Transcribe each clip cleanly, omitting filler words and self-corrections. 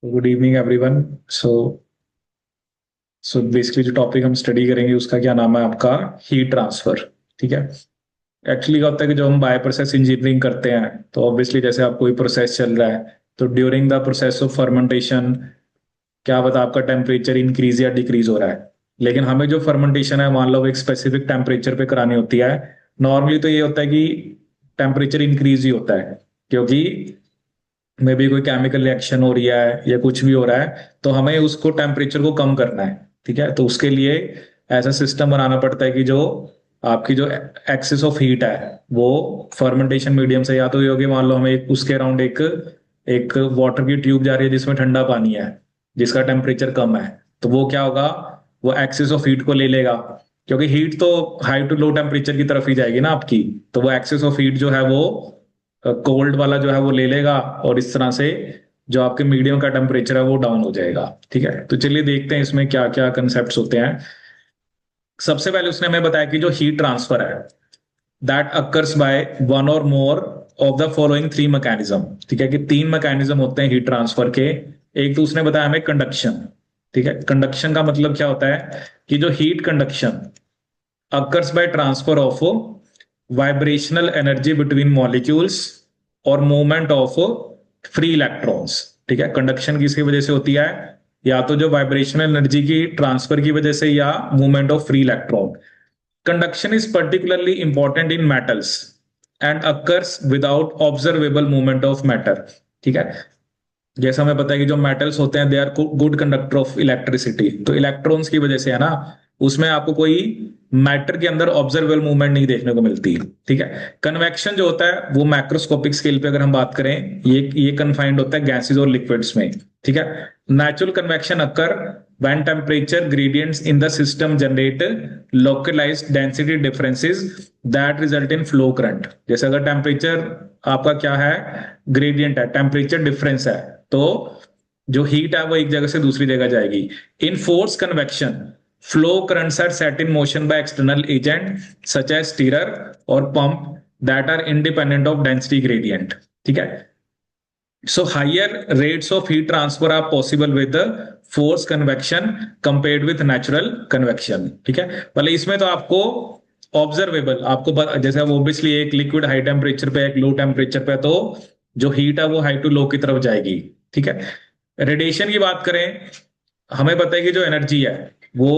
Good evening everyone. So so basically जो topic हम study करेंगे उसका क्या नाम है आपका, हीट ट्रांसफर। ठीक है। एक्चुअली क्या होता है कि जो हम बायो प्रोसेस इंजीनियरिंग करते हैं तो ऑब्वियसली जैसे आप कोई प्रोसेस चल रहा है तो during the process of fermentation क्या पता आपका टेम्परेचर इंक्रीज या डिक्रीज हो रहा है। लेकिन हमें जो फर्मेंटेशन है मान लो एक स्पेसिफिक टेम्परेचर पे करानी होती है। नॉर्मली तो ये होता है कि टेम्परेचर इंक्रीज ही होता है, क्योंकि में भी कोई केमिकल रिएक्शन हो रही है या कुछ भी हो रहा है तो हमें उसको टेम्परेचर को कम करना है। ठीक है, तो उसके लिए ऐसा सिस्टम बनाना पड़ता है कि जो आपकी जो एक्सेस ऑफ हीट है वो फर्मेंटेशन मीडियम से या तो ये होगी, मान लो हमें उसके अराउंड एक एक वाटर की ट्यूब जा रही है जिसमें ठंडा पानी है जिसका टेम्परेचर कम है, तो वो क्या होगा, वो एक्सेस ऑफ हीट को ले लेगा। क्योंकि हीट तो हाई टू लो टेम्परेचर की तरफ ही जाएगी ना आपकी, तो वो एक्सेस ऑफ हीट जो है वो कोल्ड वाला जो है वो ले लेगा और इस तरह से जो आपके मीडियम का टेम्परेचर है वो डाउन हो जाएगा। ठीक है, तो चलिए देखते हैं इसमें क्या क्या कंसेप्ट होते हैं। सबसे पहले उसने हमें बताया कि जो हीट ट्रांसफर है दैट अकर्स बाय वन और more of the following three mechanism. ठीक है, कि तीन मैकेनिज्म होते हैं हीट ट्रांसफर के। एक तो उसने बताया हमें कंडक्शन। ठीक है, कंडक्शन का मतलब क्या होता है कि जो heat conduction occurs by transfer of vibrational energy between molecules और मूवमेंट ऑफ फ्री इलेक्ट्रॉन्स। ठीक है, कंडक्शन किसकी वजह से होती है, या तो जो वाइब्रेशनल एनर्जी की ट्रांसफर की वजह से या movement of free electron. Conduction is particularly important in metals and occurs without observable movement of matter. ठीक है, जैसा हमें पता है कि जो मेटल्स होते हैं they are good conductor of electricity, तो इलेक्ट्रॉन्स की वजह से है ना, उसमें आपको कोई मैटर के अंदर ऑब्जर्वेबल मूवमेंट नहीं देखने को मिलती। ठीक है, कन्वेक्शन जो होता है वो मैक्रोस्कोपिक स्केल पे अगर हम बात करें ये कन्फाइंड होता है गैसेस और लिक्विड्स में। ठीक है, natural convection occur when temperature gradients in the system generate localized density differences that result in flow current। जैसे अगर टेम्परेचर आपका क्या है, ग्रेडियंट है, टेम्परेचर डिफरेंस है, तो जो हीट है वो एक जगह से दूसरी जगह जाएगी। In force convection flow currents are set in motion by external agent such as stirrer और pump that are independent of density gradient. ठीक है, so higher rates of heat transfer are possible with the forced convection compared with natural convection। ठीक है, भले इसमें तो आपको observable जैसे अब ऑब्वियसली एक लिक्विड हाई टेम्परेचर पे एक लो टेम्परेचर पे तो जो हीट है वो हाई टू लो की तरफ जाएगी। ठीक है, रेडिएशन की बात करें, हमें पता है कि जो एनर्जी है वो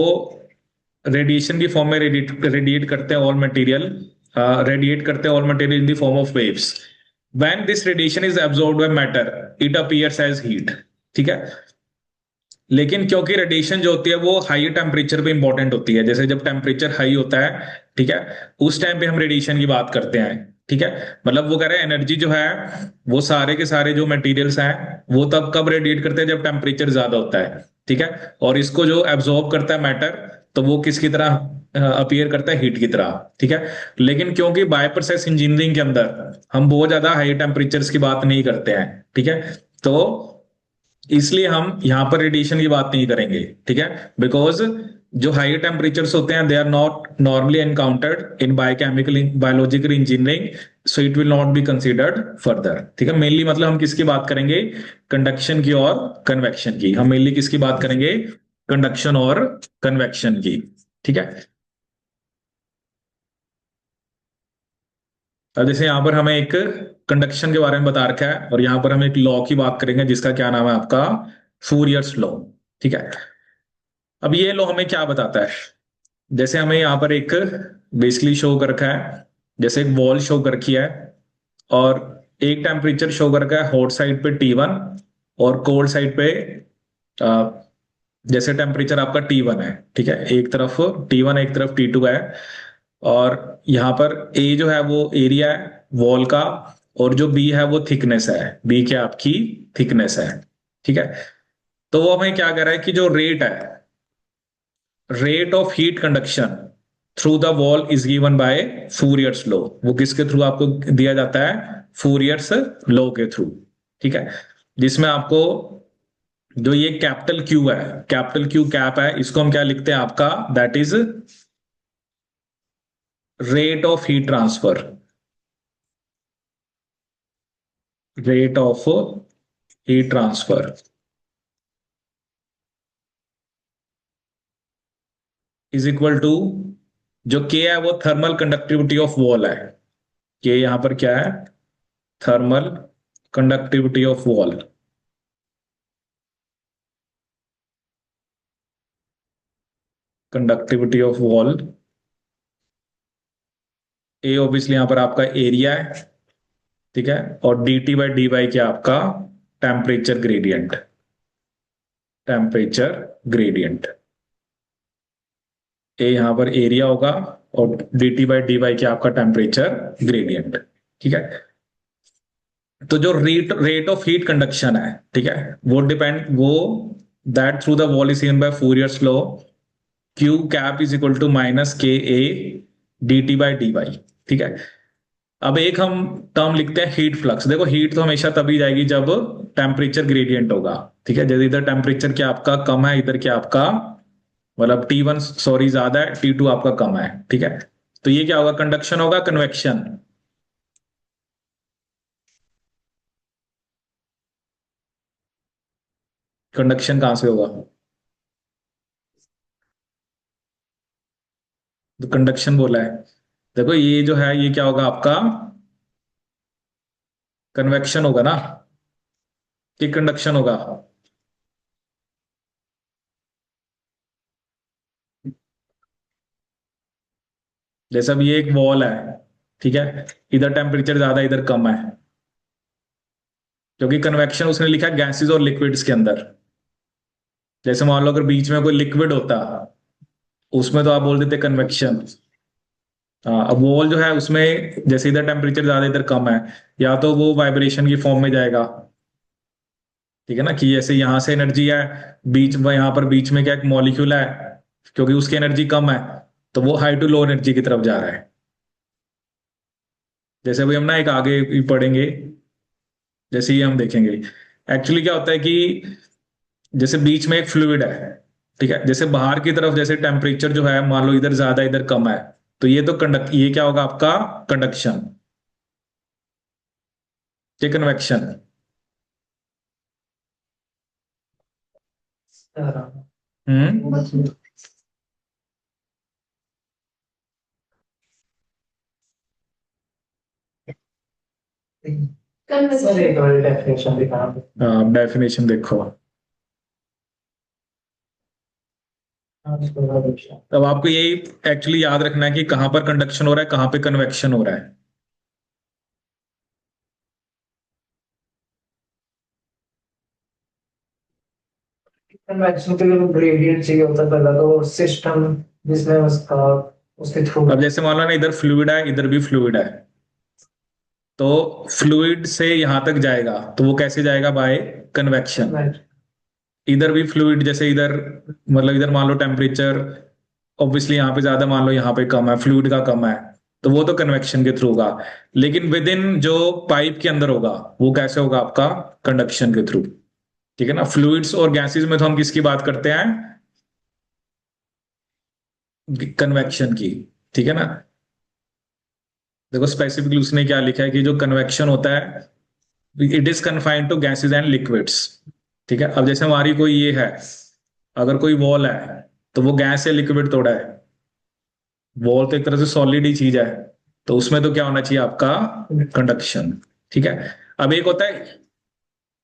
रेडिएशन की फॉर्म में रेडिएट करते हैं ऑल मटेरियल, रेडिएट करते हैं all material in the form of waves. when this radiation is absorbed by matter it appears as heat। ठीक है, लेकिन क्योंकि रेडिएशन जो होती है वो हाई टेम्परेचर पे इंपॉर्टेंट होती है, जैसे जब टेम्परेचर हाई होता है, ठीक है, उस टाइम पे हम रेडिएशन की बात करते हैं। ठीक है, मतलब वो कह रहे हैं एनर्जी जो है वो सारे के सारे जो मटेरियल्स हैं वो तब कब रेडिएट करते हैं जब टेम्परेचर ज्यादा होता है। ठीक है, और इसको जो एब्जॉर्ब करता है मैटर तो वो किसकी तरह अपीयर करता है, हीट की तरह। ठीक है, लेकिन क्योंकि बायो प्रोसेस इंजीनियरिंग के अंदर हम बहुत ज्यादा हाई टेम्परेचर्स की बात नहीं करते हैं, ठीक है, तो इसलिए हम यहां पर रेडिएशन की बात नहीं करेंगे। ठीक है, बिकॉज जो हाई टेम्परेचर्स होते हैं they are not normally encountered in biochemical biological engineering, so it will not be considered further. ठीक है, मेनली मतलब हम किसकी बात करेंगे, कंडक्शन की और कन्वेक्शन की। हम मेनली किसकी बात करेंगे, कंडक्शन और कन्वेक्शन की। ठीक है, अब जैसे यहां पर हमें एक कंडक्शन के बारे में बता रखा है और यहां पर हम एक लॉ की बात करेंगे जिसका क्या नाम है आपका, फूरियर्स लॉ। ठीक है, अब ये लॉ हमें क्या बताता है, जैसे हमें यहाँ पर एक बेसिकली शो कर रखा है, जैसे एक वॉल शो कर रखी है और एक टेम्परेचर शो कर रखा है हॉट साइड पे T1 और कोल्ड साइड पे अ, जैसे टेम्परेचर आपका T1 है। ठीक है, एक तरफ T1 एक तरफ T2 है, और यहाँ पर ए जो है वो एरिया है वॉल का और जो बी है वो थिकनेस है, बी क्या आपकी थिकनेस है। ठीक है, तो वो हमें क्या कह रहा है कि जो रेट है, rate of heat conduction through the wall is given by Fourier's law. वो किसके थ्रू आपको दिया जाता है, फूरियर्स लॉ के थ्रू। ठीक है, जिसमें आपको जो ये कैपिटल क्यू है, कैपिटल क्यू कैप है, इसको हम क्या लिखते हैं आपका, that is rate of heat transfer, rate of heat transfer. Is equal to, जो के है वो थर्मल कंडक्टिविटी ऑफ वॉल है। के यहां पर क्या है? Thermal conductivity of wall. Conductivity of wall. A obviously यहां पर आपका एरिया है, ठीक है, और D T by D Y क्या आपका? Temperature gradient. Temperature gradient. A यहां पर एरिया होगा, और D T by D Y क्या आपका? Temperature gradient. ठीक है। तो जो rate rate of heat conduction है, ठीक है, वो that through the wall is given by Fourier's law, Q cap is equal to minus K A D T by D Y. ठीक है। अब एक हम टर्म लिखते हैं हीट फ्लक्स। देखो हीट तो हमेशा तभी जाएगी जब टेम्परेचर ग्रेडियंट होगा, ठीक है। जब इधर टेम्परेचर क्या आपका कम है, इधर क्या आपका, मतलब T1 सॉरी ज्यादा है, T2 आपका कम है, ठीक है। तो ये क्या होगा? कंडक्शन होगा, कन्वेक्शन? कंडक्शन कहां से होगा? तो कंडक्शन बोला है। देखो ये जो है ये क्या होगा आपका? कन्वेक्शन होगा ना, कि कंडक्शन होगा? जैसे अब ये एक वॉल है, ठीक है, इधर टेम्परेचर ज्यादा इधर कम है, क्योंकि कन्वेक्शन उसने लिखा गैसेस और लिक्विड्स के अंदर। जैसे मान लो अगर बीच में कोई लिक्विड होता, उसमें तो आप बोल देते कन्वेक्शन। हाँ, अब वॉल जो है उसमें जैसे इधर टेम्परेचर ज्यादा इधर कम है, या तो वो वाइब्रेशन की फॉर्म में जाएगा, ठीक है ना, कि जैसे यहां से एनर्जी है, बीच में यहाँ पर बीच में क्या एक मॉलिक्यूल है, क्योंकि उसकी एनर्जी कम है, तो वो हाई टू लो एनर्जी की तरफ जा रहा है। जैसे अभी हम ना एक आगे भी पढ़ेंगे, जैसे ही हम देखेंगे एक्चुअली क्या होता है कि जैसे बीच में एक फ्लूइड है, ठीक है, जैसे बाहर की तरफ जैसे टेम्परेचर जो है मान लो इधर ज्यादा इधर कम है, तो ये तो कंडक्ट, ये क्या होगा आपका? कंडक्शन। ये कन्वेक्शन। हम्म। सर एक बार डेफिनेशन दिखा। डेफिनेशन देखो। अब आपको यही एक्चुअली याद रखना है कि कहां पर कंडक्शन हो रहा है, कहां पे कन्वेक्शन हो रहा है। कन्वेक्शन के लिए ग्रेडियंट चाहिए होता है पहला तो सिस्टम जिसमें उसका उसके थ्रू। अब जैसे मान लो ना इधर फ्लूइड है, इधर भी फ्लूइड है, तो फ्लूइड से यहां तक जाएगा तो वो कैसे जाएगा? By convection. इधर भी फ्लूइड जैसे इधर, मतलब इधर मान लो टेम्परेचर ऑब्वियसली यहाँ पे ज्यादा, मान लो यहाँ पे कम है, फ्लूइड का कम है, तो वो तो कन्वेक्शन के थ्रू होगा। लेकिन विद इन जो पाइप के अंदर होगा वो कैसे होगा आपका? कंडक्शन के थ्रू। ठीक है ना। फ्लूइड्स और गैसेस में तो हम किसकी बात करते हैं? कन्वेक्शन की। ठीक है ना। देखो स्पेसिफिकली उसने क्या लिखा है कि जो कन्वेक्शन होता है it is confined to gases and liquids. ठीक है। अब जैसे हमारी कोई ये है, अगर कोई वॉल है, तो वो गैस या लिक्विड थोड़ा है, वॉल तो एक तरह से सॉलिड ही चीज है, तो उसमें तो क्या होना चाहिए आपका? कंडक्शन। ठीक है। अब एक होता है,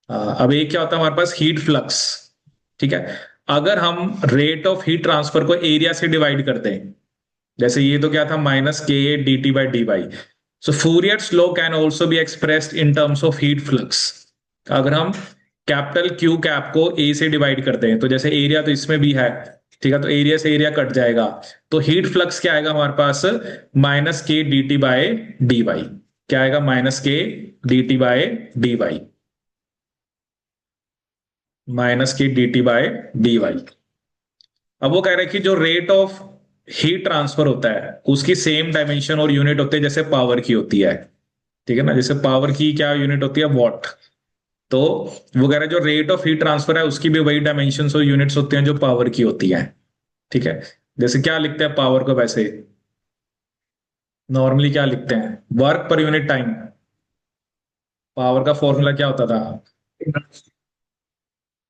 अब एक क्या होता है हमारे पास? Heat flux. ठीक है। अगर हम रेट ऑफ हीट ट्रांसफर को एरिया से डिवाइड करते हैं, जैसे ये तो क्या था? Minus K D T by D Y. So Fourier's law can also be expressed in terms of heat flux. अगर हम कैपिटल क्यू कैप को ए से डिवाइड करते हैं, तो जैसे एरिया तो इसमें भी है, ठीक है, तो एरिया से एरिया कट जाएगा, तो हीट फ्लक्स क्या आएगा हमारे पास? Minus K D T by D Y. क्या आएगा? Minus K D T by D Y. Minus K D T by D Y. अब वो कह रहे हैं कि जो रेट ऑफ हीट ट्रांसफर होता है उसकी सेम डायमेंशन और यूनिट होते हैं जैसे पावर की होती है। ठीक है ना। जैसे पावर की क्या यूनिट होती है? वॉट। तो वो कह रहे हैं जो रेट ऑफ हीट ट्रांसफर है उसकी भी वही डायमेंशन और यूनिट्स होते हैं जो पावर की होती है। ठीक है। जैसे क्या लिखते हैं पावर को वैसे? नॉर्मली क्या लिखते हैं? Work per unit time. Power का फॉर्मूला क्या होता था?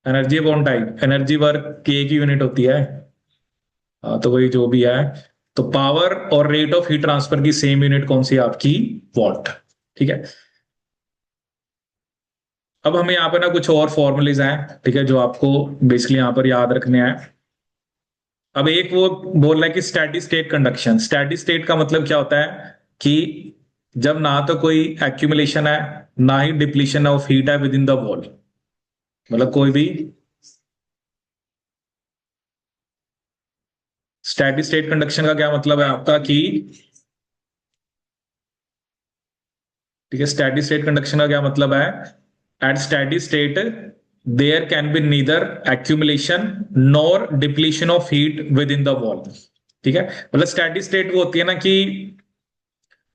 Energy upon time. Energy work की एक ही यूनिट होती है। तो वही जो भी है, तो पावर और रेट ऑफ हीट ट्रांसफर की सेम यूनिट कौन सी है आपकी? वॉट। ठीक है। अब हमें यहाँ पर ना कुछ और फॉर्मूलेज हैं, ठीक है, जो आपको बेसिकली यहाँ पर याद रखने हैं। अब एक वो बोल रहा है कि static state conduction. Static state का मतलब क्या होता है कि जब ना तो कोई एक्यूमुलेशन है, ना ही डिप्लीशन ऑफ हीट है विद इन द वॉल। मतलब कोई भी स्टैटिक स्टेट कंडक्शन का क्या मतलब है आपका कि, ठीक है, स्टैटिक स्टेट कंडक्शन का क्या मतलब है? At static state there can be neither accumulation nor depletion of heat within the wall. ठीक है, मतलब स्टैटिक स्टेट वो होती है ना कि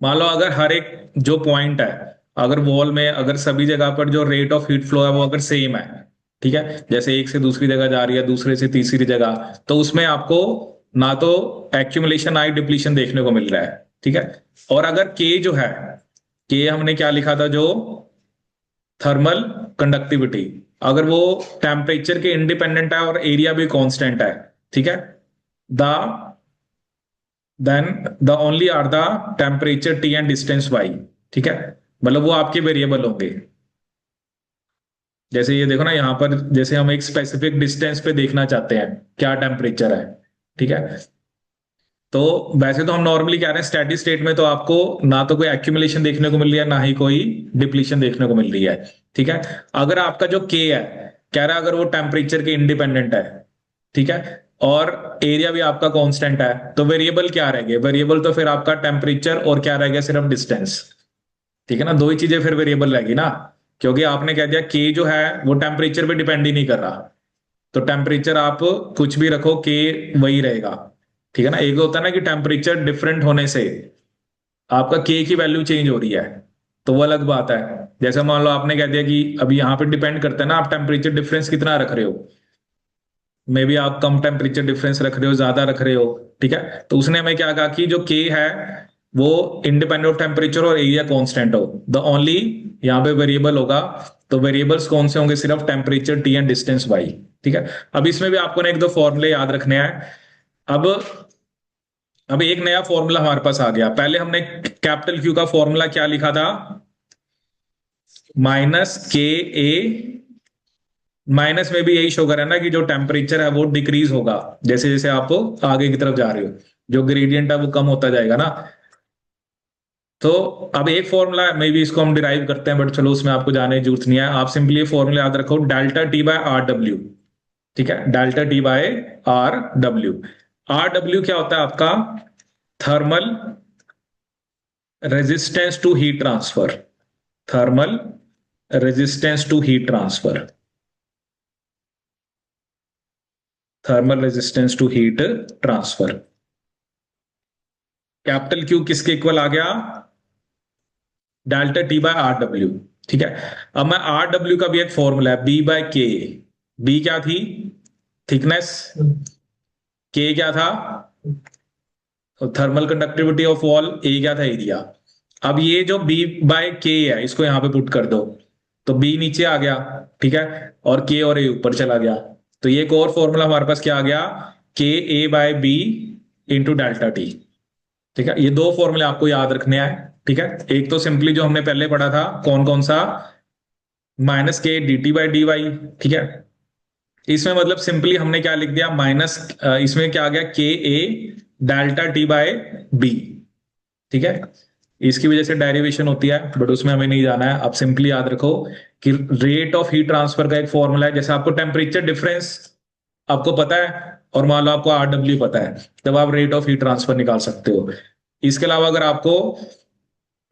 मान लो अगर हर एक जो पॉइंट है, अगर वॉल में अगर सभी जगह पर जो रेट ऑफ हीट फ्लो है वो अगर सेम है, ठीक है, जैसे एक से दूसरी जगह जा रही है, दूसरे से तीसरी जगह, तो उसमें आपको ना तो एक्यूमुलेशन ना ही डिप्लीशन देखने को मिल रहा है। ठीक है। और अगर के जो है, के हमने क्या लिखा था, जो थर्मल कंडक्टिविटी, अगर वो टेम्परेचर के इंडिपेंडेंट है और एरिया भी कांस्टेंट है, ठीक है, the then the only are the temperature T and distance Y. ठीक है, मतलब वो आपके वेरिएबल होंगे। जैसे ये देखो ना यहाँ पर, जैसे हम एक स्पेसिफिक डिस्टेंस पे देखना चाहते हैं क्या टेम्परेचर है, ठीक है, तो वैसे तो हम नॉर्मली कह रहे हैं स्टैटिक स्टेट में तो आपको ना तो कोई एक्यूमुलेशन देखने को मिल रही है ना ही कोई डिप्लीशन देखने को मिल रही है। ठीक है। अगर आपका जो के है, कह रहा है अगर वो टेम्परेचर के इंडिपेंडेंट है, ठीक है, और एरिया भी आपका कांस्टेंट है, तो वेरिएबल क्या रहेंगे? वेरिएबल तो फिर आपका टेम्परेचर और क्या रहेगा, सिर्फ डिस्टेंस। ठीक है ना, दो ही चीजें फिर वेरिएबल रहेगी ना, क्योंकि आपने कह दिया के जो है वो टेम्परेचर पे डिपेंड ही नहीं कर रहा, तो टेम्परेचर आप कुछ भी रखो के वही रहेगा। ठीक है ना, एक होता है ना कि टेम्परेचर डिफरेंट होने से आपका के की वैल्यू चेंज हो रही है, तो वो अलग बात है। जैसे मान लो आपने कह दिया कि अभी यहाँ पे डिपेंड करता है ना आप टेम्परेचर डिफरेंस कितना रख रहे हो, मे बी आप कम टेम्परेचर डिफरेंस रख रहे हो, ज्यादा रख रहे हो। ठीक है, तो उसने हमें क्या कहा कि जो के है वो इंडिपेंडेंट ऑफ टेम्परेचर और एरिया कांस्टेंट हो, द ओनली यहाँ पे वेरिएबल होगा, तो वेरिएबल्स कौन से होंगे? सिर्फ temperature T and distance Y. ठीक है। अब इसमें भी आपको ना एक दो फॉर्मूले याद रखने हैं। अब अब एक नया फॉर्मूला हमारे पास आ गया। पहले हमने कैपिटल क्यू का फॉर्मूला क्या लिखा था? माइनस के ए, माइनस में भी यही शो कर रहा है ना कि जो टेम्परेचर है वो डिक्रीज होगा जैसे जैसे आप आगे की तरफ जा रहे हो, जो ग्रेडियंट है वो कम होता जाएगा ना। तो अब एक फॉर्मूला मे बी इसको हम डिराइव करते हैं, बट चलो उसमें आपको जाने की जरूरत नहीं है। आप सिंपली ये फॉर्मूला याद रखो, delta T by R W. ठीक है, delta T by R W. R W क्या होता है आपका? Thermal resistance to heat transfer. Thermal resistance to heat transfer. Thermal resistance to heat transfer. Capital Q किसके इक्वल आ गया? Delta T by R W. ठीक है। अब मैं आर डब्ल्यू का भी एक फॉर्मूला है, बी बाय के। बी क्या थी? थिकनेस। के क्या था? Thermal conductivity of wall. A क्या था? एरिया। अब ये जो बी बाय के है इसको यहां पे पुट कर दो, तो बी नीचे आ गया, ठीक है, और के और ए ऊपर चला गया। तो ये एक और फॉर्मूला हमारे पास क्या आ गया? K A by B into delta T. ठीक है, ये दो फॉर्मूले आपको याद रखने हैं। ठीक है, एक तो सिंपली जो हमने पहले पढ़ा था, कौन कौन सा? Minus K D T by D Y. ठीक है, इसमें मतलब सिंपली हमने क्या लिख दिया? माइनस, इसमें क्या आ गया? के ए डेल्टा टी बाय बी। ठीक है, इसकी वजह से डेरिवेशन होती है, बट उसमें हमें नहीं जाना है। आप सिंपली याद रखो कि रेट ऑफ हीट ट्रांसफर का एक फॉर्मूला है। जैसे आपको टेम्परेचर डिफरेंस आपको पता है और मान लो आपको आर डब्ल्यू पता है, तब आप रेट ऑफ हीट ट्रांसफर निकाल सकते हो। इसके अलावा अगर आपको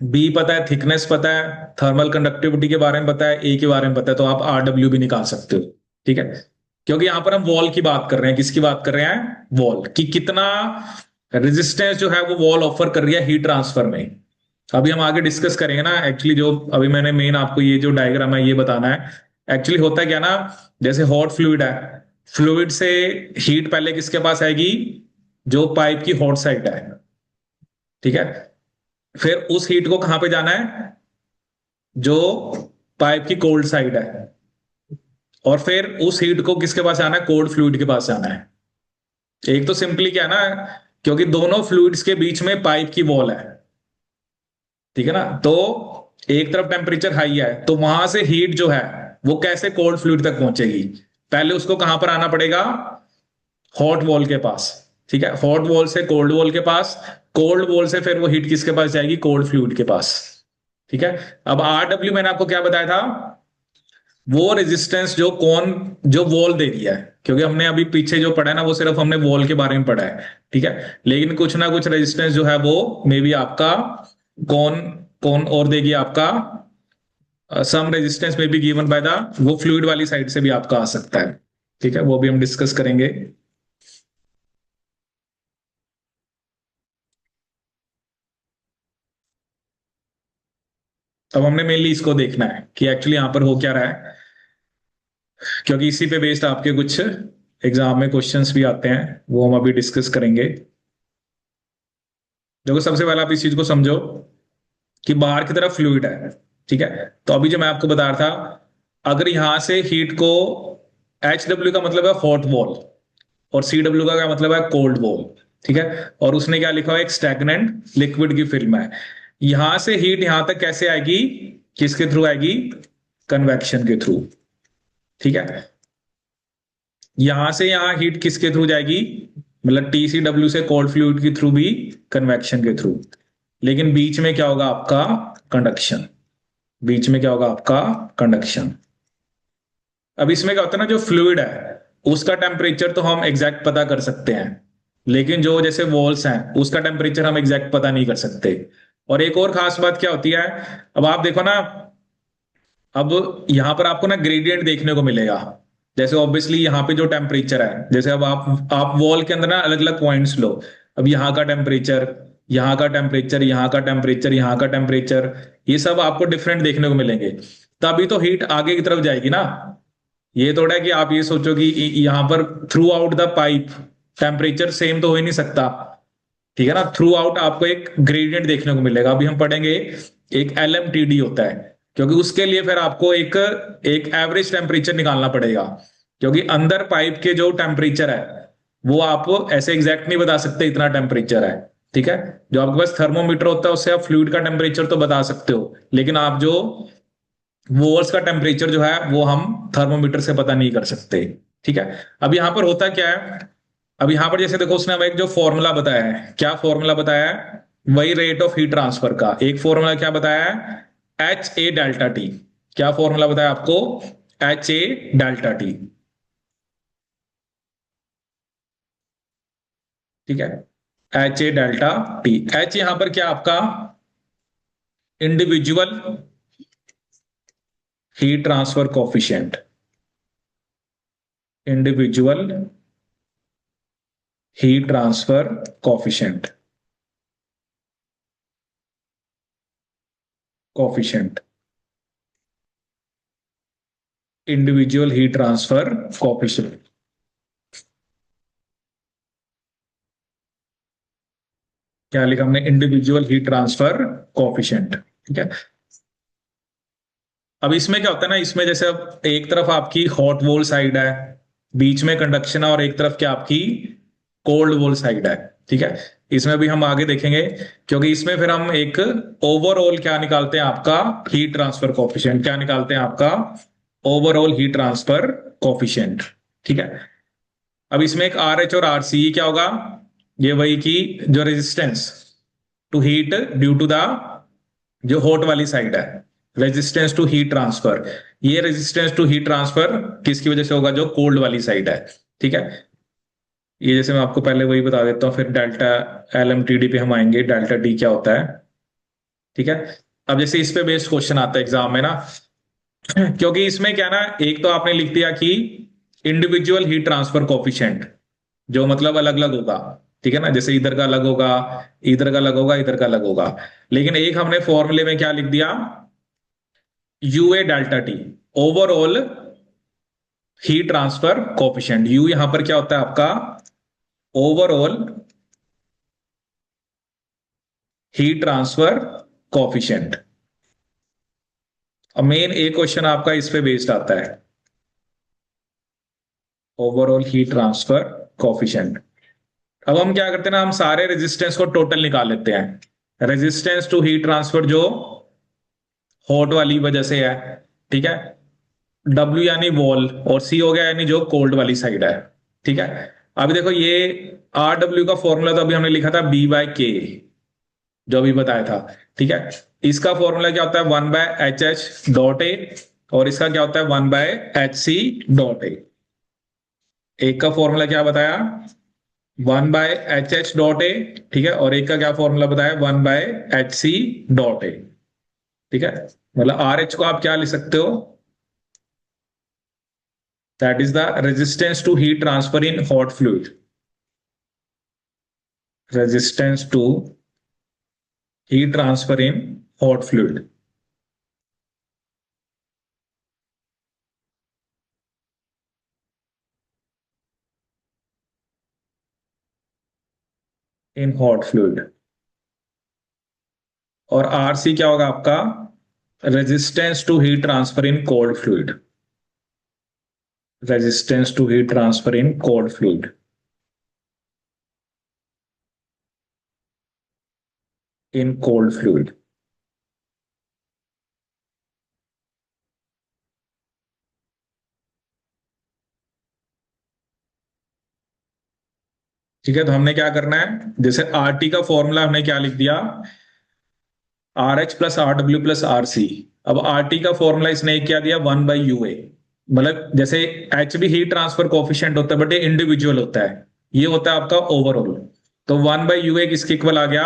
बी पता है, थिकनेस पता है, थर्मल कंडक्टिविटी के बारे में पता है, ए के बारे में पता है, तो आप आर डब्ल्यू भी निकाल सकते हो। ठीक है, क्योंकि यहां पर हम वॉल की बात कर रहे हैं। किसकी बात कर रहे हैं? वॉल की। कितना रेजिस्टेंस जो है वो वॉल ऑफर कर रही है हीट ट्रांसफर में। अभी हम आगे डिस्कस करेंगे ना। एक्चुअली जो अभी मैंने मेन आपको ये जो डायग्राम है ये बताना है। एक्चुअली होता क्या ना, जैसे हॉट फ्लूइड है, फ्लूइड से हीट पहले किसके पास आएगी? जो पाइप की हॉट साइड है। ठीक है, फिर उस हीट को कहां पे जाना है? जो पाइप की कोल्ड साइड है, और फिर उस हीट को किसके पास आना है? कोल्ड फ्लूइड के पास आना है। एक तो सिंपली क्या है ना, क्योंकि दोनों फ्लूइड्स के बीच में पाइप की वॉल है, ठीक है ना, तो एक तरफ टेम्परेचर हाई है तो वहां से हीट जो है वो कैसे कोल्ड फ्लूइड तक पहुंचेगी, पहले उसको कहां पर आना पड़ेगा, हॉट वॉल के पास, ठीक है, हॉट वॉल से कोल्ड वॉल के पास, कोल्ड वॉल से फिर वो हीट किसके पास जाएगी, कोल्ड फ्लूइड के पास, ठीक है। अब आर डब्ल्यू मैंने आपको क्या बताया था, वो रेजिस्टेंस जो कौन, जो वॉल दे दिया है, क्योंकि हमने अभी पीछे जो पढ़ा है ना वो सिर्फ हमने वॉल के बारे में पढ़ा है, ठीक है, लेकिन कुछ ना कुछ रेजिस्टेंस जो है वो मे बी आपका कौन कौन और देगी आपका, सम रेजिस्टेंस में बी गिवन बाय द, वो फ्लूइड वाली साइड से भी आपका आ सकता है, ठीक है, वो भी हम डिस्कस करेंगे। अब हमने मेनली इसको देखना है कि एक्चुअली यहां पर हो क्या रहा है, क्योंकि इसी पे बेस्ड आपके कुछ एग्जाम में क्वेश्चंस भी आते हैं, वो हम अभी डिस्कस करेंगे। देखो सबसे पहले आप इस चीज को समझो कि बाहर की तरफ फ्लूइड है, ठीक है, तो अभी जो मैं आपको बता रहा था, अगर यहां से हीट को, एच डब्ल्यू का मतलब है हॉट वॉल, और सी डब्ल्यू का क्या मतलब है, कोल्ड वॉल, ठीक है, और उसने क्या लिखा हुआ है, एक स्टैग्नेंट लिक्विड की फिल्म है, यहां से हीट यहां तक कैसे आएगी, किसके थ्रू आएगी, कन्वेक्शन के थ्रू, ठीक है, यहां से यहां हीट किसके थ्रू जाएगी, मतलब टीसीडब्ल्यू से कोल्ड फ्लूइड के थ्रू भी, कन्वेक्शन के थ्रू, लेकिन बीच में क्या होगा आपका, कंडक्शन, बीच में क्या होगा आपका, कंडक्शन। अब इसमें क्या होता है ना, जो फ्लूइड है उसका टेम्परेचर तो हम एग्जैक्ट पता कर सकते हैं, लेकिन जो जैसे वॉल्स हैं उसका टेम्परेचर हम एग्जैक्ट पता नहीं कर सकते। और एक और खास बात क्या होती है, अब आप देखो ना, अब यहां पर आपको ना ग्रेडियंट देखने को मिलेगा, जैसे ऑब्वियसली यहाँ पे जो टेम्परेचर है, जैसे अब आप वॉल के अंदर ना अलग अलग पॉइंट्स लो, अब यहाँ का टेम्परेचर, यहाँ का टेम्परेचर, यहाँ का टेम्परेचर, यहाँ का टेम्परेचर, ये सब आपको डिफरेंट देखने को मिलेंगे, तभी तो हीट आगे की तरफ जाएगी ना। ये थोड़ा है कि आप ये सोचो कि यहाँ पर through out the pipe temperature same तो हो ही नहीं सकता, ठीक है ना, थ्रू आउट आपको एक ग्रेडियंट देखने को मिलेगा, अभी हम पढ़ेंगे एक एलएमटीडी होता है, क्योंकि उसके लिए फिर आपको एक एक एवरेज टेम्परेचर निकालना पड़ेगा, क्योंकि अंदर पाइप के जो टेम्परेचर है वो आप ऐसे एग्जैक्ट नहीं बता सकते इतना टेम्परेचर है, ठीक है, जो आपके पास थर्मोमीटर होता है उससे आप फ्लूइड का टेम्परेचर तो बता सकते हो, लेकिन आप जो वॉल्स का टेम्परेचर जो है वो हम थर्मोमीटर से पता नहीं कर सकते, ठीक है। अब यहां पर होता क्या है, अब यहां पर जैसे देखो उसने हमें एक जो फॉर्मूला बताया है, क्या फॉर्मूला बताया है, वही रेट ऑफ हीट ट्रांसफर का एक फॉर्मूला क्या बताया है, HA∆T, क्या फॉर्मूला बताया आपको, HA∆T, ठीक है, HA∆T, H यहां पर क्या आपका, individual heat transfer coefficient, individual heat transfer coefficient, coefficient, individual heat transfer coefficient, क्या लिखा हमने, इंडिविजुअल हीट ट्रांसफर कोफिशिएंट, ठीक है। अब इसमें क्या होता है ना, इसमें जैसे अब एक तरफ आपकी हॉट वॉल साइड है, बीच में कंडक्शन है, और एक तरफ क्या आपकी कोल्ड वॉल साइड है, ठीक है, इसमें भी हम आगे देखेंगे, क्योंकि इसमें फिर हम एक ओवरऑल क्या निकालते हैं आपका, हीट ट्रांसफर कोफिशिएंट, क्या निकालते हैं आपका, ओवरऑल हीट ट्रांसफर कोफिशिएंट, ठीक है। अब इसमें एक आर एच और आर सी क्या होगा, ये वही की जो resistance to heat due to the, जो हॉट वाली साइड है, रेजिस्टेंस टू हीट ट्रांसफर, ये रेजिस्टेंस टू हीट ट्रांसफर किसकी वजह से होगा, जो कोल्ड वाली साइड है, ठीक है। ये जैसे मैं आपको पहले वही बता देता हूँ, फिर डेल्टा LMTD पे हम आएंगे, डेल्टा टी क्या होता है, ठीक है। अब जैसे इस पे बेस्ड क्वेश्चन आता है एग्जाम में ना, क्योंकि इसमें क्या ना, एक तो आपने लिख दिया कि इंडिविजुअल हीट ट्रांसफर कोफिशिएंट, जो मतलब अलग अलग होगा, ठीक है ना, जैसे इधर का अलग होगा, इधर का अलग होगा, इधर का अलग होगा, लेकिन एक हमने फॉर्मूले में क्या लिख दिया, UA∆T, overall heat transfer coefficient, you यहां पर क्या होता है आपका, ओवरऑल हीट ट्रांसफर कोफिशिएंट। अब मेन एक क्वेश्चन आपका इस पे बेस्ड आता है, ओवरऑल हीट ट्रांसफर कोफिशिएंट, अब हम क्या करते हैं ना, हम सारे रेजिस्टेंस को टोटल निकाल लेते हैं। रेजिस्टेंस टू हीट ट्रांसफर जो हॉट वाली वजह से है, ठीक है, डब्ल्यू यानी वॉल, और सी हो गया यानी जो कोल्ड वाली साइड है, ठीक है। अभी देखो ये आर डब्ल्यू का फॉर्मूला तो अभी हमने लिखा था बी बाय के, जो अभी बताया था, ठीक है। इसका फॉर्मूला क्या होता है, 1/HH.A, और इसका क्या होता है, 1/HC.A। एक का फॉर्मूला क्या बताया, 1/HH.A, ठीक है, और एक का क्या फॉर्मूला बताया, 1/HC.A, ठीक है। मतलब आर एच को आप क्या लिख सकते हो, that is the resistance to heat transfer in hot fluid, resistance to heat transfer in hot fluid, in hot fluid. और आरसी क्या होगा आपका, resistance to heat transfer in cold fluid, resistance to heat transfer in cold fluid, in cold fluid. ठीक है, तो हमने क्या करना है, जैसे आर टी का फॉर्मूला हमने क्या लिख दिया, R H plus R W plus R C. अब आर टी का फॉर्मूला इसने क्या दिया, 1/UA। मतलब जैसे एच भी हीट ट्रांसफर कोफिशिएंट होता है, बट ये इंडिविजुअल होता है, ये होता है आपका ओवरऑल। तो 1/UA किसके इक्वल आ गया,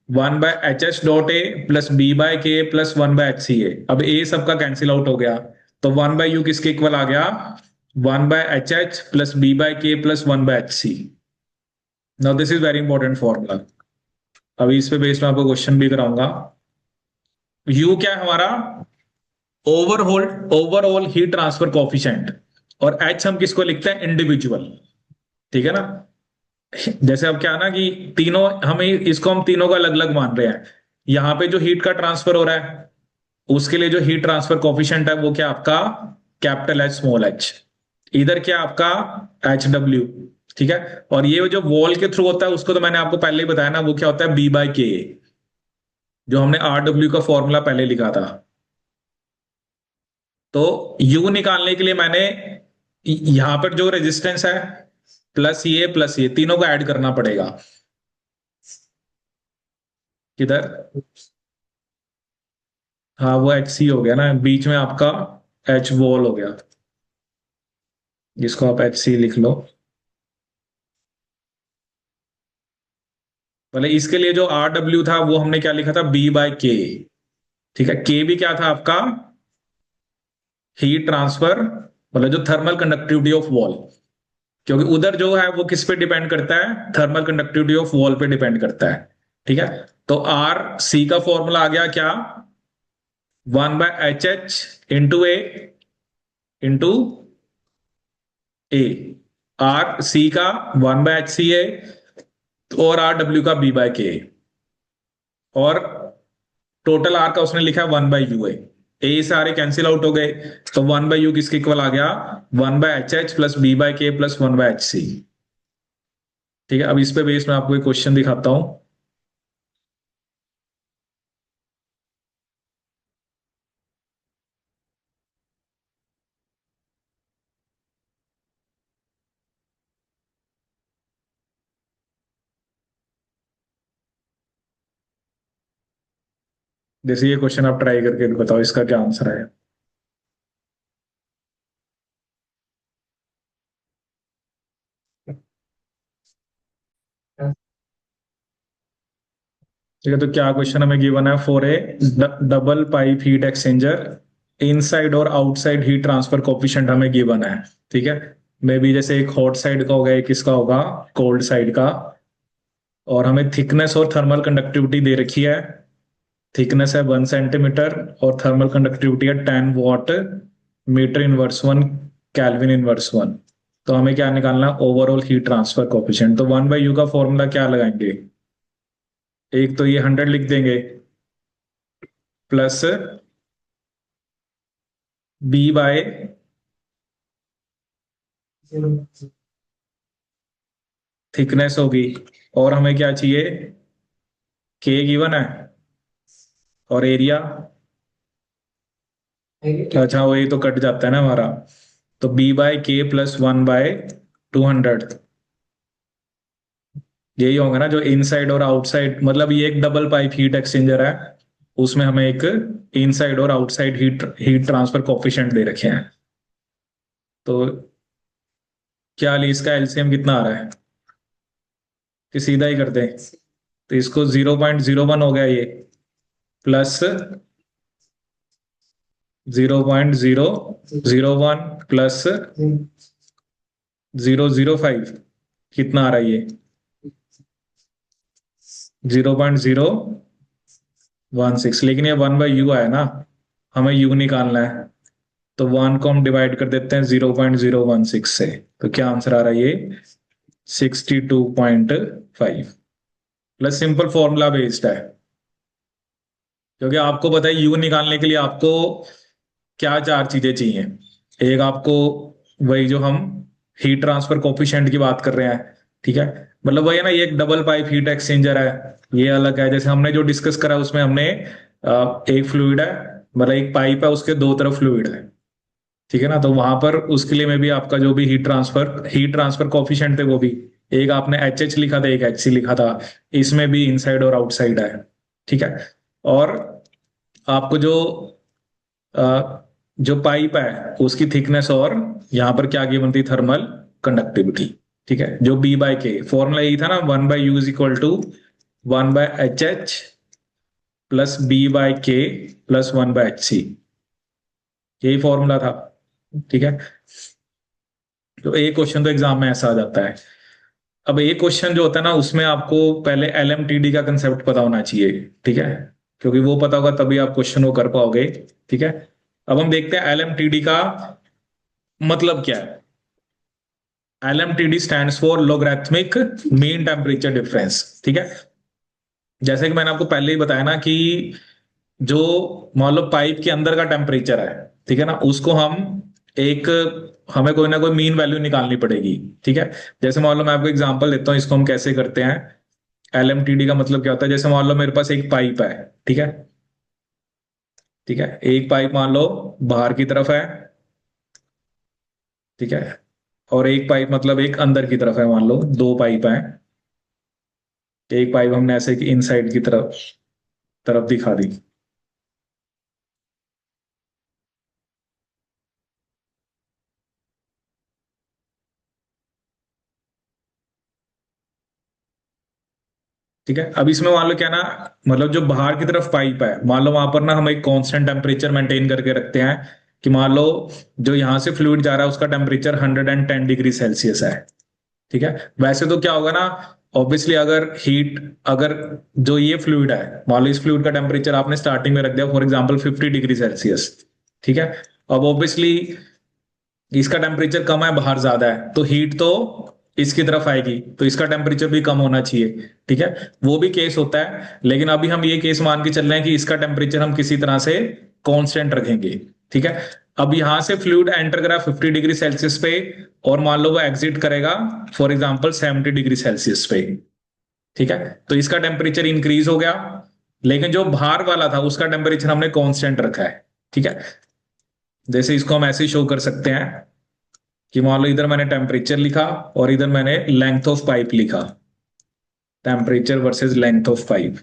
1/HH.A plus B/K plus 1/HCA। अब ए सबका कैंसिल आउट हो गया, तो 1/U किसके इक्वल आ गया, 1/HH plus B/K plus 1/HC। Now this is very important formula, अभी इस पे बेस्ड मैं आपको क्वेश्चन भी कराऊंगा। यू क्या है हमारा, overall, overall heat transfer coefficient, और एच हम किसको लिखते हैं, इंडिविजुअल, ठीक है ना। जैसे अब क्या है ना कि तीनों हमें इसको हम तीनों को अलग अलग मान रहे हैं। यहाँ पे जो हीट का ट्रांसफर हो रहा है, उसके लिए जो हीट ट्रांसफर कोफिशिएंट है वो क्या आपका, कैपिटल एच स्मॉल एच। इधर क्या आपका, एच डब्ल्यू, ठीक है। और ये जो वॉल के थ्रू होता है उसको तो मैंने आपको पहले ही बताया ना, वो क्या होता है, B/K, जो हमने आर डब्ल्यू का फॉर्मूला पहले लिखा था। तो यू निकालने के लिए मैंने यहां पर जो रेजिस्टेंस है प्लस ये तीनों को ऐड करना पड़ेगा। किधर, हाँ वो एच सी हो गया ना, बीच में आपका एच वॉल हो गया, जिसको आप एच सी लिख लो। मतलब इसके लिए जो आर डब्ल्यू था वो हमने क्या लिखा था, B/K, ठीक है। के भी क्या था आपका, हीट ट्रांसफर, मतलब जो थर्मल कंडक्टिविटी ऑफ वॉल, क्योंकि उधर जो है वो किस पे डिपेंड करता है, थर्मल कंडक्टिविटी ऑफ वॉल पे डिपेंड करता है, ठीक है। तो आर सी का फॉर्मूला आ गया क्या, 1/HH × A × A। R C का 1/HC है, और आर डब्ल्यू का B/K, और टोटल आर का उसने लिखा 1/UA। ए सारे कैंसिल आउट हो गए, तो 1/U किसके इक्वल आ गया, 1/HH plus B/K plus 1/HC। ठीक है, अब इस पे बेस मैं आपको एक क्वेश्चन दिखाता हूं। जैसे ये क्वेश्चन आप ट्राई करके बताओ इसका क्या आंसर है। ठीक है, तो क्या क्वेश्चन हमें गिवन है, for A double pipe heat exchanger inside और आउटसाइड हीट ट्रांसफर कोफिशिएंट हमें गिवन है, ठीक है। मे बी जैसे एक हॉट साइड का होगा, एक किसका होगा, कोल्ड साइड का। और हमें थिकनेस और थर्मल कंडक्टिविटी दे रखी है, थिकनेस है 1 सेंटीमीटर, और थर्मल कंडक्टिविटी है 10 watt metre inverse one, kelvin inverse one. तो हमें क्या निकालना है, ओवरऑल हीट ट्रांसफर कोफिशिएंट। तो 1/U का फॉर्मूला क्या लगाएंगे, एक तो ये 100 लिख देंगे, प्लस B/, थिकनेस होगी, और हमें क्या चाहिए, के गिवन है, और एरिया, अच्छा वही तो कट जाता है ना हमारा, तो B/K+1/200, यही होगा ना जो इनसाइड और आउटसाइड, मतलब ये एक डबल पाइप हीट एक्सचेंजर है, उसमें हमें एक इनसाइड और outside heat heat transfer coefficient दे रखे हैं। तो क्या ली, इसका एलसीएम कितना आ रहा है, कि सीधा ही कर दें, तो इसको 0.01 हो गया ये, प्लस 0.001 प्लस 0.005, कितना आ रहा है ये, 0.016, लेकिन ये 1/u आया ना, हमें u निकालना है, तो 1 को हम डिवाइड कर देते हैं 0.016 से, तो क्या आंसर आ रहा है ये 62.5, प्लस सिंपल फॉर्मूला बेस्ड है, क्योंकि आपको पता है u निकालने के लिए आपको क्या चार चीजें चाहिए। एक आपको वही जो हम हीट ट्रांसफर कोफिशिएंट की बात कर रहे हैं, ठीक है, मतलब वही है ना, ये एक डबल पाइप हीट एक्सचेंजर है, ये अलग है, जैसे हमने जो डिस्कस करा उसमें हमने एक फ्लूइड है, मतलब एक पाइप है, उसके दो तरफ फ्लूइड है, ठीक है ना, तो वहां पर उसके लिए में भी आपका जो भी हीट ट्रांसफर कोफिशिएंट थे वो भी, एक आपने एच एच लिखा था, एक एच सी लिखा था, इसमें भी इनसाइड और आउटसाइड है, ठीक है, और आपको जो पाइप है उसकी थिकनेस, और यहां पर क्या गिवन थी, थर्मल कंडक्टिविटी, ठीक है, जो B/K फॉर्मूला यही था ना, 1/U is equal to 1/HH plus B/K plus 1/HC, यही फॉर्मूला था, ठीक है, तो एक क्वेश्चन तो एग्जाम में ऐसा आ जाता है। अब एक क्वेश्चन जो होता है ना, उसमें आपको पहले LMTD का कंसेप्ट पता होना चाहिए, ठीक है, क्योंकि वो पता होगा तभी आप क्वेश्चन को कर पाओगे, ठीक है। अब हम देखते हैं LMTD का मतलब क्या है। LMTD stands for logarithmic mean temperature difference, ठीक है, जैसे कि मैंने आपको पहले ही बताया ना कि जो मान लो पाइप के अंदर का टेम्परेचर है, ठीक है ना, उसको हम एक हमें कोई ना कोई मीन वैल्यू निकालनी पड़ेगी, ठीक है, जैसे मान लो मैं आपको एग्जांपल देता हूँ, इसको हम कैसे करते हैं। LMTD का मतलब क्या होता है, जैसे मान लो मेरे पास एक पाइप है, ठीक है, ठीक है, एक पाइप मान लो बाहर की तरफ है, ठीक है, और एक पाइप मतलब एक अंदर की तरफ है, मान लो दो पाइप हैं, एक पाइप हमने ऐसे कि इनसाइड की तरफ तरफ दिखा दी, ठीक है। अब इसमें मान लो क्या ना, मतलब जो बाहर की तरफ पाइप है, मान लो वहां पर ना हम एक कांस्टेंट टेम्परेचर मेंटेन करके रखते हैं, कि मान लो जो यहां से फ्लूइड जा रहा है उसका टेम्परेचर 110 डिग्री सेल्सियस है, ठीक है। वैसे तो क्या होगा ना, ऑब्वियसली अगर जो ये फ्लूइड है, मान लो इस फ्लूइड का टेम्परेचर आपने स्टार्टिंग में रख दिया फॉर एग्जाम्पल 50 डिग्री सेल्सियस, ठीक है, अब ऑब्वियसली इसका टेम्परेचर कम है, बाहर ज्यादा है, तो हीट तो इसकी तरफ आएगी, तो इसका टेम्परेचर भी कम होना चाहिए, ठीक है, वो भी केस होता है, लेकिन अभी हम ये केस मान के चल रहे हैं कि इसका टेम्परेचर हम किसी तरह से कांस्टेंट रखेंगे, ठीक है। अब यहां से फ्लूइड एंटर करा 50 डिग्री सेल्सियस पे, और मान लो वो एग्जिट करेगा फॉर एग्जाम्पल 70 डिग्री सेल्सियस पे, ठीक है, तो इसका टेम्परेचर इंक्रीज हो गया, लेकिन जो बाहर वाला था उसका टेम्परेचर हमने कांस्टेंट रखा है, ठीक है। जैसे इसको हम ऐसे शो कर सकते हैं कि मान लो इधर मैंने टेम्परेचर लिखा, और इधर मैंने लेंथ ऑफ पाइप लिखा, temperature versus length of pipe,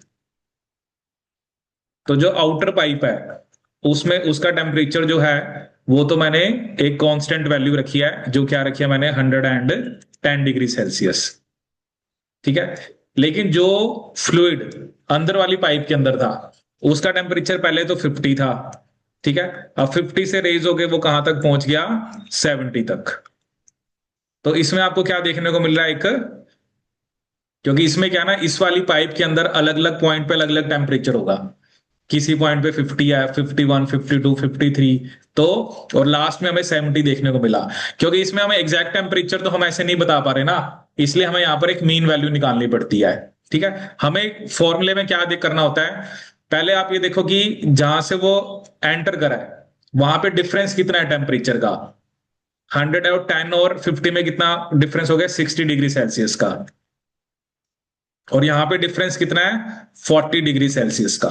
तो जो आउटर पाइप है उसमें उसका टेम्परेचर जो है वो तो मैंने एक कांस्टेंट वैल्यू रखी है, जो क्या रखी है मैंने 110 डिग्री सेल्सियस, ठीक है, लेकिन जो फ्लूइड अंदर वाली पाइप के अंदर था उसका टेम्परेचर पहले तो 50 था, ठीक है, अब 50 से रेज हो गए वो कहां तक पहुंच गया, 70 तक। तो इसमें आपको क्या देखने को मिल रहा है, एक, क्योंकि इसमें क्या ना, इस वाली पाइप के अंदर अलग अलग पॉइंट पे अलग अलग टेम्परेचर होगा, किसी पॉइंट पे 50 है, 51, 52, 53, तो और लास्ट में हमें 70 देखने को मिला, क्योंकि इसमें हमें एग्जैक्ट टेम्परेचर तो हम ऐसे नहीं बता पा रहे ना, इसलिए हमें यहाँ पर एक मीन वैल्यू निकालनी पड़ती है, ठीक है। हमें फॉर्मूले में क्या देख करना होता है, पहले आप ये देखो कि जहां से वो एंटर करा है वहां पे डिफरेंस कितना है टेम्परेचर का, 110 और 50 में कितना डिफरेंस हो गया, 60 डिग्री सेल्सियस का, और यहां पे डिफरेंस कितना है 40 डिग्री सेल्सियस का।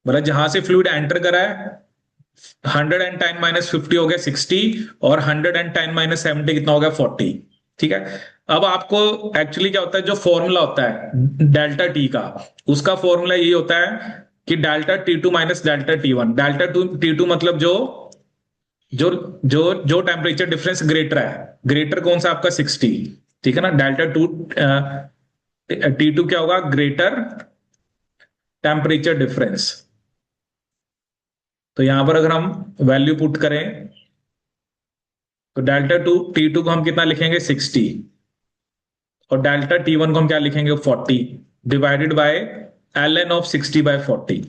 मतलब जहां से फ्लूइड एंटर करा है 110 माइनस 50 हो गया 60, और 110 माइनस 70 कितना हो गया 40। ठीक है। अब आपको एक्चुअली क्या होता है, जो फॉर्मूला होता है डेल्टा टी का, उसका फॉर्मूला ये होता है कि delta T2 minus delta T1। Delta T2 मतलब जो जो जो जो टेम्परेचर डिफरेंस ग्रेटर है, ग्रेटर कौन सा आपका 60। ठीक है ना। डेल्टा टू T2 क्या होगा, ग्रेटर टेम्परेचर डिफरेंस। तो यहां पर अगर हम वैल्यू पुट करें तो T2 को हम कितना लिखेंगे 60, और डेल्टा T1 को हम क्या लिखेंगे 40, divided by ln of 60 by 40।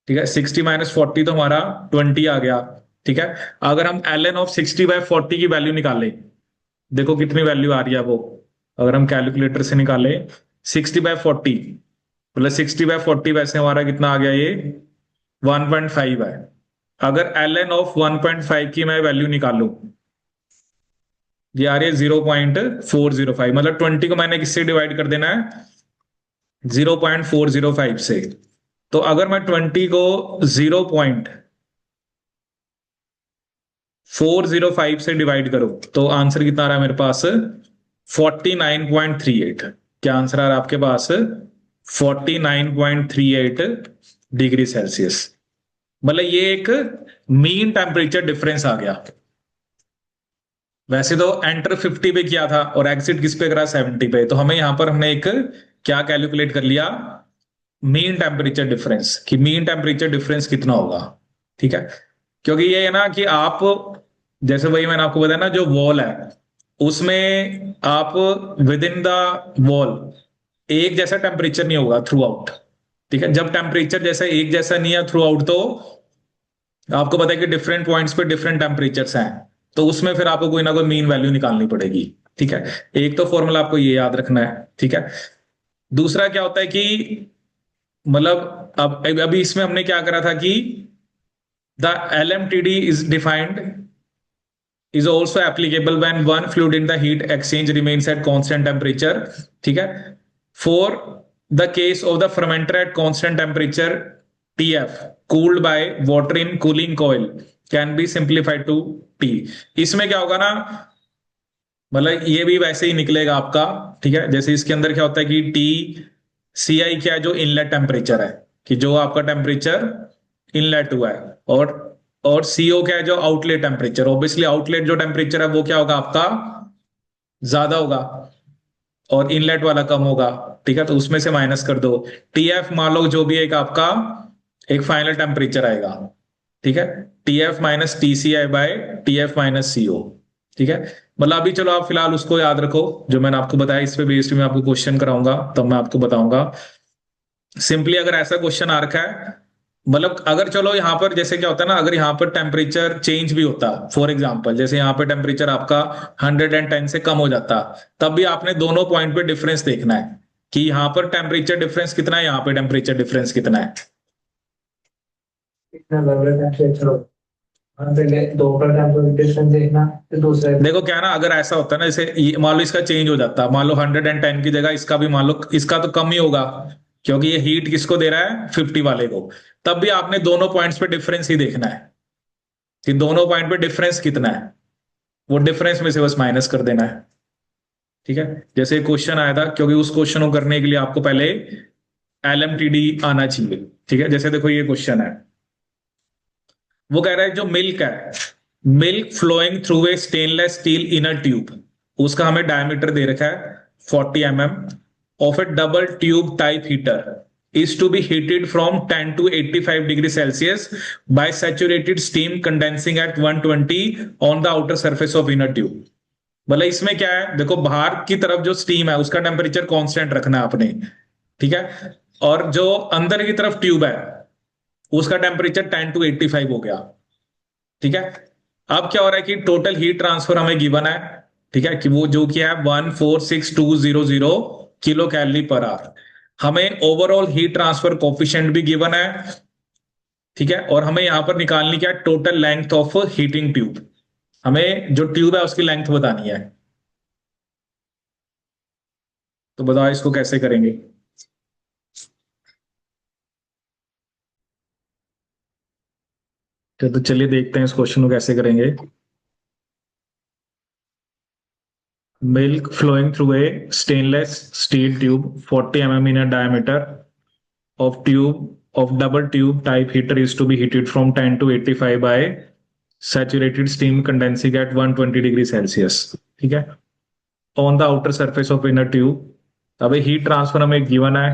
ठीक है। 60 माइनस 40 तो हमारा 20 आ गया। ठीक है। अगर हम ln ऑफ 60 बाय 40 की वैल्यू निकालें, देखो कितनी वैल्यू आ रही है वो। अगर हम कैलकुलेटर से निकाले 60/40, मतलब 60/40 वैसे हमारा कितना आ गया ये 1.5 है। अगर ln ऑफ 1.5 की मैं वैल्यू निकालू, ये आ रही है 0.405, मतलब 20 को मैंने किससे डिवाइड कर देना है 0.405 से। तो अगर मैं 20 को 0.405 से डिवाइड करूं तो आंसर कितना आ रहा है मेरे पास 49.38। क्या आंसर आ रहा है आपके पास 49.38 डिग्री सेल्सियस। मतलब ये एक मीन टेम्परेचर डिफरेंस आ गया। वैसे तो एंटर 50 पे किया था और एग्जिट किस पे करा 70 पे, तो हमें यहां पर हमने एक क्या कैलकुलेट कर लिया, मीन टेम्परेचर डिफरेंस, कि मीन टेम्परेचर डिफरेंस कितना होगा। ठीक है। क्योंकि ये है ना कि आप, जैसे वही मैंने आपको बताया ना, जो वॉल है उसमें आप विद इन द वॉल एक जैसा टेम्परेचर नहीं होगा थ्रू आउट। ठीक है। जब टेम्परेचर जैसा एक जैसा नहीं है थ्रू आउट, तो आपको पता है कि डिफरेंट पॉइंट्स पे डिफरेंट टेम्परेचर्स हैं, तो उसमें फिर आपको कोई ना कोई मीन वैल्यू निकालनी पड़ेगी। ठीक है। एक तो फॉर्मूला आपको ये याद रखना है। ठीक है। दूसरा क्या होता है कि मतलब अब अभी इसमें हमने क्या करा था कि the LMTD is defined is also applicable when one fluid in the heat exchange remains at constant temperature. ठीक है। For the case of the fermenter at constant temperature TF cooled by water in cooling coil can be simplified to T। इसमें क्या होगा ना, मतलब ये भी वैसे ही निकलेगा आपका। ठीक है। जैसे इसके अंदर क्या होता है कि TCI क्या है, जो इनलेट टेम्परेचर है, कि जो आपका टेम्परेचर इनलेट हुआ है, और CO क्या है, जो आउटलेट टेम्परेचर। ऑब्वियसली आउटलेट जो टेम्परेचर है वो क्या होगा आपका ज्यादा होगा, और इनलेट वाला कम होगा। ठीक है। तो उसमें से माइनस कर दो। TF मान लो जो भी एक आपका एक फाइनल टेम्परेचर आएगा। ठीक है। TF minus TCI by TF minus CO। ठीक है। मतलब अभी चलो आप फिलहाल उसको याद रखो जो मैंने आपको बताया, इस पे बेस्ड मैं आपको क्वेश्चन कराऊंगा तब मैं आपको बताऊंगा। सिंपली अगर ऐसा क्वेश्चन आ रखा है, मतलब अगर चलो यहाँ पर जैसे क्या होता है ना, अगर यहाँ पर टेम्परेचर चेंज भी होता, फॉर एग्जांपल जैसे यहाँ पे टेम्परेचर आपका 110 से कम हो जाता, तब भी आपने दोनों पॉइंट पे डिफरेंस देखना है कि यहाँ पर टेम्परेचर डिफरेंस कितना है, यहाँ पे टेम्परेचर डिफरेंस कितना है। इतना लग टेम्परेचर हो, पहले दो का टेम्परेचर डिफरेंस देखना, फिर दूसरे। देखो क्या है ना, अगर ऐसा होता है ना, जैसे मान लो इसका चेंज हो जाता, मान लो 110 की जगह इसका भी मान लो इसका तो कम ही होगा, क्योंकि ये हीट किसको दे रहा है 50 वाले को। तब भी आपने दोनों पॉइंट्स पे डिफरेंस ही देखना है कि दोनों पॉइंट पे डिफरेंस कितना है, वो डिफरेंस में से बस माइनस कर देना है। ठीक है। जैसे क्वेश्चन आया था, क्योंकि उस क्वेश्चन को करने के लिए आपको पहले LMTD आना चाहिए। ठीक है। जैसे देखो ये क्वेश्चन है, वो कह रहा है जो मिल्क है, milk flowing through a stainless steel inner tube, उसका हमें डायमीटर दे रखा है 40 of a double tube type heater is to be heated from 10 to 85 degree Celsius by saturated steam condensing at 120 on the outer surface of inner tube। मतलब इसमें क्या है, देखो बाहर की तरफ जो स्टीम है उसका टेम्परेचर कांस्टेंट रखना है आपने। ठीक है। और जो अंदर की तरफ ट्यूब है उसका टेम्परेचर 10 to 85 हो गया। ठीक है। अब क्या हो रहा है कि टोटल हीट ट्रांसफर हमें गिवन है। ठीक है। कि वो जो क्या है 146200 किलो कैलोरी पर आवर। हमें ओवरऑल हीट ट्रांसफर कोफिशिएंट भी गिवन है। ठीक है। और हमें यहां पर निकालनी क्या, total length of heating tube. हमें जो ट्यूब है उसकी लेंथ बतानी है। तो बताओ इसको कैसे करेंगे। तो चलिए देखते हैं इस क्वेश्चन को कैसे करेंगे। Milk flowing through a stainless steel tube 40 mm in a diameter of tube of double tube type heater is to be heated from 10 to 85 by saturated steam condensing at 120 degree Celsius। ठीक है। On the outer surface of inner tube. अब heat transfer हमें given है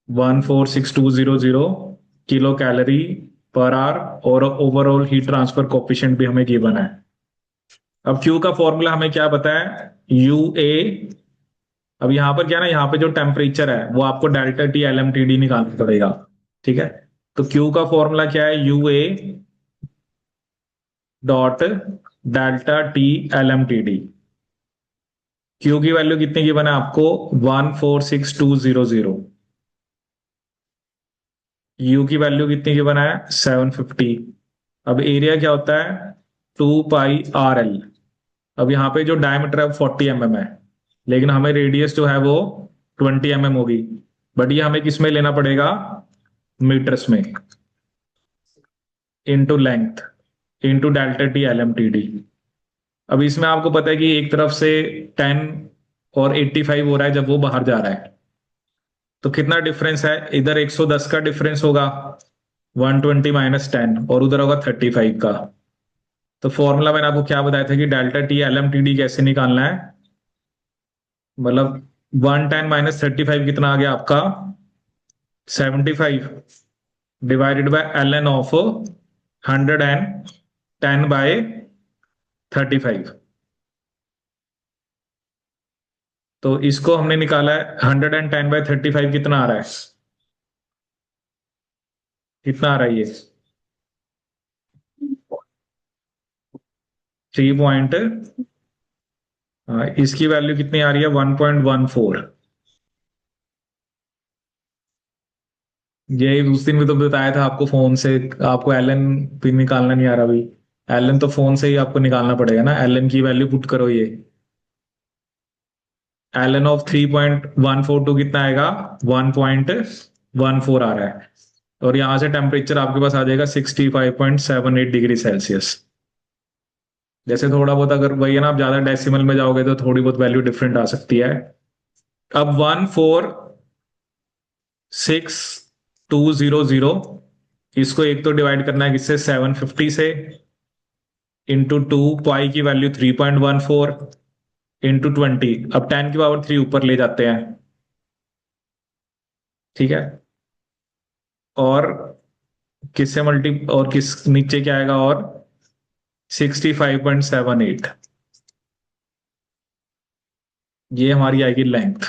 146,200 kilo calorie per hour और overall heat transfer coefficient भी हमें given है। अब Q का फॉर्मूला हमें क्या पता है, यू ए। अब यहां पर क्या ना, यहाँ पे जो टेम्परेचर है वो आपको delta T L M T D निकालना पड़ेगा। ठीक है। तो Q का फॉर्मूला क्या है, U A dot delta T L M T D. Q की वैल्यू कितनी गिवन है आपको, 146,200। U की वैल्यू कितनी गिवन है, 750। अब एरिया क्या होता है, 2 पाई RL। अब यहाँ पे जो डायमीटर है 40 mm है, लेकिन हमें रेडियस जो है वो 20 mm होगी। बट ये हमें किस में लेना पड़ेगा, मीटर्स में, into length into delta T L M T D. अब इसमें आपको पता है कि एक तरफ से 10 और 85 हो रहा है जब वो बाहर जा रहा है, तो कितना डिफरेंस है, इधर 110 का डिफरेंस होगा 120 माइनस 10, और उधर होगा 35 का। तो फॉर्मूला मैंने आपको क्या बताया था कि delta T L M T D कैसे निकालना है, मतलब 110 माइनस 35 कितना आ गया आपका, 75 divided by L N of 110 by 35। तो इसको हमने निकाला है 110 बाय 35 कितना आ रहा है, कितना आ रहा है ये 3 इसकी वैल्यू कितनी आ रही है 1.14। ये उस दिन भी तो बताया था आपको फोन से, आपको एल एन भी निकालना नहीं आ रहा भाई। एल एन तो फोन से ही आपको निकालना पड़ेगा ना, एल एन की वैल्यू पुट करो। ये एल एन ऑफ 3.142 कितना आएगा, 1.14 आ रहा है। और यहां से टेम्परेचर आपके पास आ जाएगा 65.78 डिग्री सेल्सियस। जैसे थोड़ा बहुत अगर वही है ना, आप ज्यादा डेसिमल में जाओगे तो थोड़ी बहुत वैल्यू डिफरेंट आ सकती है। अब 146,200, इसको एक तो डिवाइड करना है किससे, 750 से, इंटू 2, पाई की वैल्यू 3.14 इंटू 20। अब 10 की पावर 3 ऊपर ले जाते हैं, ठीक है। और किससे मल्टी, और किस नीचे क्या आएगा, और 65.78, ये हमारी आएगी लेंथ।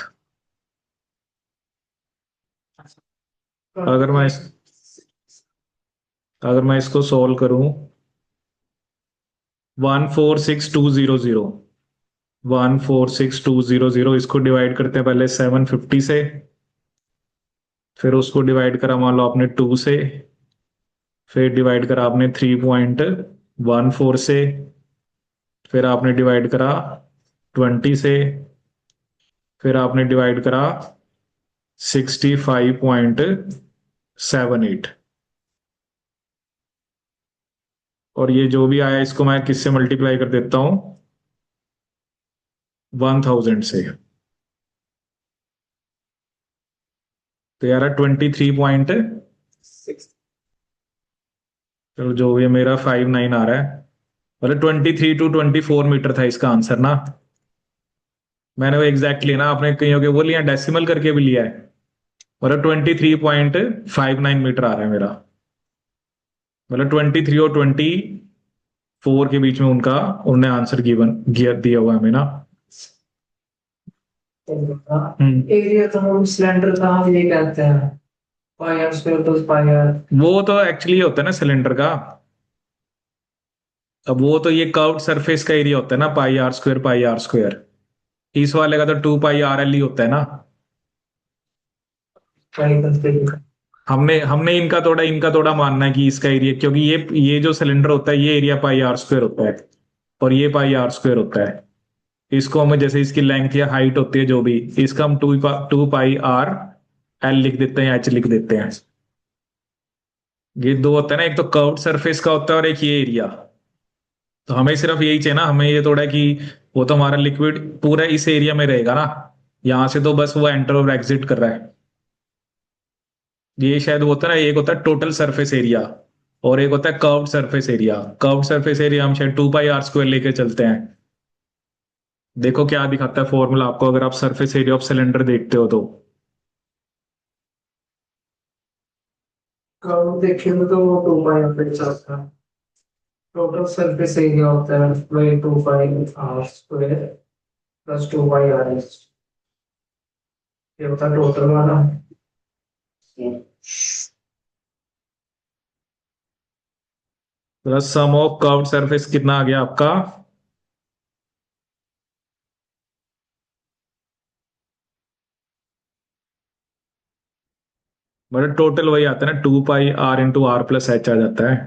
अगर मैं अगर मैं इसको सोल्व करूं, 146,200 इसको डिवाइड करते हैं पहले 750 से, फिर उसको डिवाइड करा मान लो आपने 2 से, फिर डिवाइड करा आपने 3.14 से, फिर आपने डिवाइड करा 20 से, फिर आपने डिवाइड करा 65.78। और ये जो भी आया इसको मैं किससे मल्टीप्लाई कर देता हूं, 1000 से। तो यार 23 चलो जो भी है, मेरा 59 आ रहा है। मतलब 23 to 24 मीटर था इसका आंसर ना। मैंने वो एग्जैक्टली ना, आपने कहीं के वो लिया डेसिमल करके भी लिया है। मतलब 23.59 मीटर आ रहा है मेरा। मतलब 23 और 24 के बीच में उनका, उन्होंने आंसर गिवन दिया हुआ है हमें ना। एरिया तो हम सिलेंडर का हम ये कहते हैं pi R square plus pi R. वो तो एक्चुअली होता है ना सिलेंडर का। अब वो तो ये कर्व्ड सरफेस का एरिया होता है ना, पाई आर स्क्वायर। इस वाले का तो 2 पाई RL ही होता है ना। हमने इनका थोड़ा मानना है कि इसका एरिया, क्योंकि ये जो सिलेंडर होता है ये एरिया पाई आर स्क्वायर होता है, और ये पाई आर स्क्वायर होता है। इसको हमें जैसे इसकी लेंथ या हाइट होती है जो भी, इसका हम टू पाई आर एल लिख देते हैं, एच लिख देते हैं। ये दो होता है ना, एक तो कर्व्ड सरफेस का होता है और एक ये एरिया। तो हमें सिर्फ यही चाहिए ना, हमें ये थोड़ा है कि वो तो हमारा लिक्विड पूरा इस एरिया में रहेगा ना, यहां से तो बस वो एंटर और एग्जिट कर रहा है। ये शायद वो होता है ना, एक होता है टोटल सरफेस एरिया और एक होता है curved surface area. Curved surface area हम शायद टू पाई आर स्क्वायर लेके चलते हैं। देखो क्या दिखाता है फॉर्मूला आपको, अगर आप सरफेस एरिया ऑफ सिलेंडर देखते हो तो। कर्व देखेंगे तो 2 पाई हंड्रेड चलता है। टोटल सरफेस एरिया होता है वही 2 पाई r² प्लस 2 पाई r। ये होता है टोटल वाला। Plus sum of curved surface कितना आ गया आपका? मतलब टोटल वही आता है ना, two pi R into R plus H आ जाता है।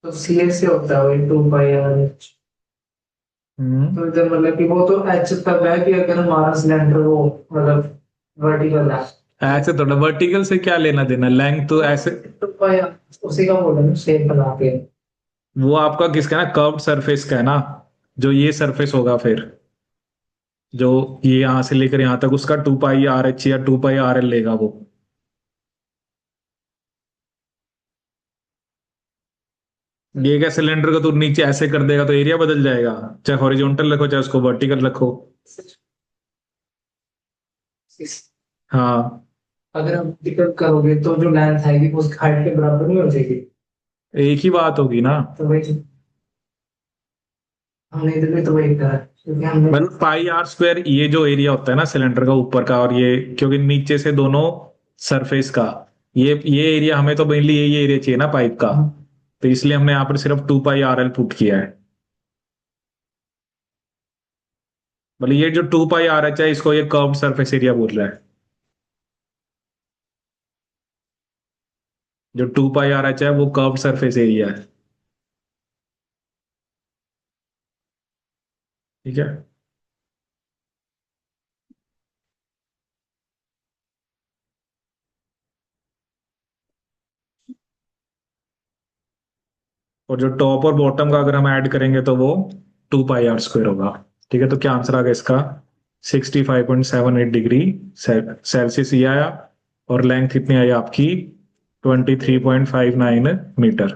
तो सी से होता है वही 2 पाई r। हम्म। तो इधर मतलब कि वो तो एच तक है कि अगर हमारा सिलेंडर वो मतलब वर्टिकल है। ऐसे थोड़ा वर्टिकल से क्या लेना देना, लेंथ तो ऐसे। 2 पाई उसी का बोल रहा हूँ शेप बना के। वो आपका किसका है ना, कर्व्ड सरफेस का है ना, जो ये सरफेस होगा फिर, जो ये यहां से लेकर यहां तक, उसका टू पाई आर एच या टू पाई आर एल लेगा वो। ये क्या, सिलेंडर को तो नीचे ऐसे कर देगा तो एरिया बदल जाएगा, चाहे हॉरिजॉन्टल रखो चाहे उसको वर्टिकल रखो। हाँ। अगर आप टिकट करोगे तो जो लेंथ आएगी वो उसकी हाइट के बराबर नहीं हो जाएगी। एक ही बात होगी ना। तो वही हमने इधर भी तो वही करा है, क्योंकि हमने मतलब पाई आर स्क्वायर, ये जो एरिया होता है ना सिलेंडर का ऊपर का, और ये क्योंकि नीचे से दोनों सरफेस का, ये एरिया हमें तो मेनली ये एरिया चाहिए ना पाइप का, तो इसलिए हमने यहाँ पर सिर्फ two pi R L put किया है। मतलब ये जो टू पाई आर एच है, इसको ये कर्व्ड सरफेस एरिया बोल रहा है। जो टू पाई आर एच है वो कर्व्ड सरफेस एरिया है। ठीक है। और जो टॉप और बॉटम का अगर हम ऐड करेंगे तो वो टू पाई आर स्क्वायर होगा। ठीक है, तो क्या आंसर आ गया इसका? 65.78 डिग्री सेल्सियस ये आया। और लेंथ कितनी आई आपकी? 23.59 मीटर।